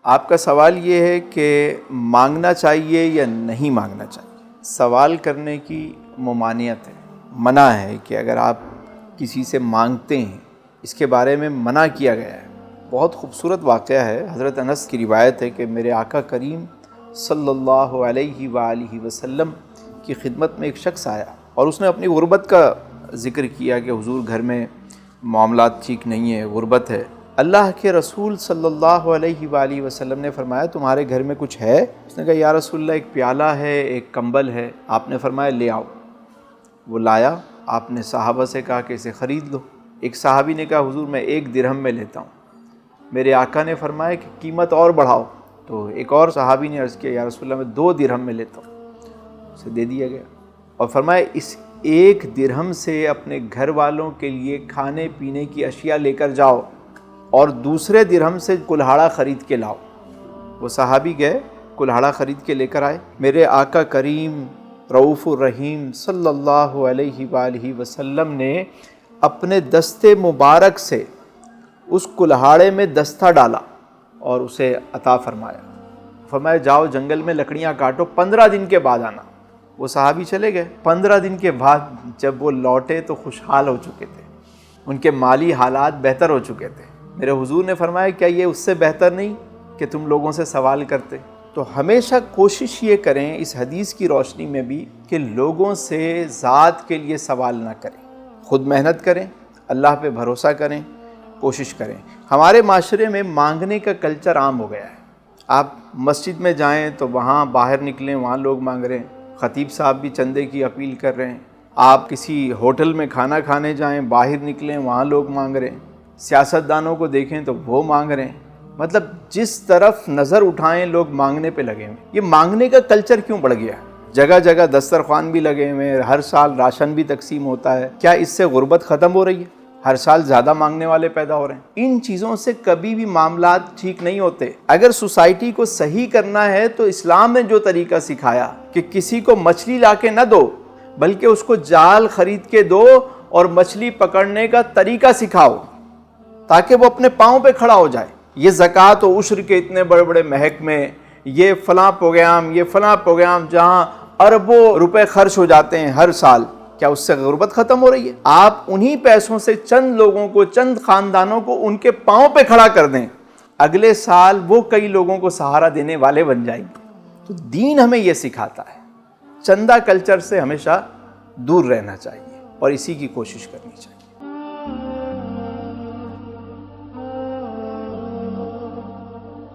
آپ کا سوال یہ ہے کہ مانگنا چاہیے یا نہیں مانگنا چاہیے۔ سوال کرنے کی ممانعت ہے، منع ہے کہ اگر آپ کسی سے مانگتے ہیں، اس کے بارے میں منع کیا گیا ہے۔ بہت خوبصورت واقعہ ہے، حضرت انس کی روایت ہے کہ میرے آقا کریم صلی اللہ علیہ وآلہ وسلم کی خدمت میں ایک شخص آیا اور اس نے اپنی غربت کا ذکر کیا کہ حضور گھر میں معاملات ٹھیک نہیں ہے، غربت ہے۔ اللہ کے رسول صلی اللہ علیہ وآلہ وسلم نے فرمایا تمہارے گھر میں کچھ ہے؟ اس نے کہا یا رسول اللہ ایک پیالہ ہے، ایک کمبل ہے۔ آپ نے فرمایا لے آؤ۔ وہ لایا، آپ نے صحابہ سے کہا کہ اسے خرید لو۔ ایک صحابی نے کہا حضور میں 1 درہم میں لیتا ہوں۔ میرے آقا نے فرمایا کہ قیمت اور بڑھاؤ، تو ایک اور صحابی نے عرض کیا یا رسول اللہ میں 2 درہم میں لیتا ہوں۔ اسے دے دیا گیا اور فرمایا اس 1 درہم سے اپنے گھر والوں کے لیے کھانے پینے کی اشیاء لے کر جاؤ اور دوسرے درہم سے کلہاڑا خرید کے لاؤ۔ وہ صحابی گئے، کلہاڑا خرید کے لے کر آئے۔ میرے آقا کریم رؤوف الرحیم صلی اللہ علیہ وآلہ وسلم نے اپنے دستے مبارک سے اس کلہاڑے میں دستہ ڈالا اور اسے عطا فرمایا۔ فرمایا جاؤ جنگل میں لکڑیاں کاٹو، 15 دن کے بعد آنا۔ وہ صحابی چلے گئے۔ 15 دن کے بعد جب وہ لوٹے تو خوشحال ہو چکے تھے، ان کے مالی حالات بہتر ہو چکے تھے۔ میرے حضور نے فرمایا کیا یہ اس سے بہتر نہیں کہ تم لوگوں سے سوال کرتے؟ تو ہمیشہ کوشش یہ کریں اس حدیث کی روشنی میں بھی کہ لوگوں سے ذات کے لیے سوال نہ کریں، خود محنت کریں، اللہ پہ بھروسہ کریں، کوشش کریں۔ ہمارے معاشرے میں مانگنے کا کلچر عام ہو گیا ہے۔ آپ مسجد میں جائیں تو وہاں باہر نکلیں، وہاں لوگ مانگ رہے ہیں، خطیب صاحب بھی چندے کی اپیل کر رہے ہیں۔ آپ کسی ہوٹل میں کھانا کھانے جائیں، باہر نکلیں، وہاں لوگ مانگ رہے ہیں۔ سیاستدانوں کو دیکھیں تو وہ مانگ رہے ہیں۔ مطلب جس طرف نظر اٹھائیں لوگ مانگنے پہ لگے ہوئے۔ یہ مانگنے کا کلچر کیوں بڑھ گیا ہے؟ جگہ جگہ دسترخوان بھی لگے ہوئے ہیں، ہر سال راشن بھی تقسیم ہوتا ہے۔ کیا اس سے غربت ختم ہو رہی ہے؟ ہر سال زیادہ مانگنے والے پیدا ہو رہے ہیں۔ ان چیزوں سے کبھی بھی معاملات ٹھیک نہیں ہوتے۔ اگر سوسائٹی کو صحیح کرنا ہے تو اسلام نے جو طریقہ سکھایا کہ کسی کو مچھلی لا کے نہ دو بلکہ اس کو جال خرید کے دو اور مچھلی پکڑنے کا طریقہ سکھاؤ تاکہ وہ اپنے پاؤں پہ کھڑا ہو جائے۔ یہ زکوٰۃ و عشر کے اتنے بڑے بڑے محکمے، یہ فلاں پروگرام جہاں اربوں روپے خرچ ہو جاتے ہیں ہر سال، کیا اس سے غربت ختم ہو رہی ہے؟ آپ انہی پیسوں سے چند لوگوں کو، چند خاندانوں کو ان کے پاؤں پہ کھڑا کر دیں، اگلے سال وہ کئی لوگوں کو سہارا دینے والے بن جائیں گے۔ تو دین ہمیں یہ سکھاتا ہے، چندہ کلچر سے ہمیشہ دور رہنا چاہیے اور اسی کی کوشش کرنی چاہیے۔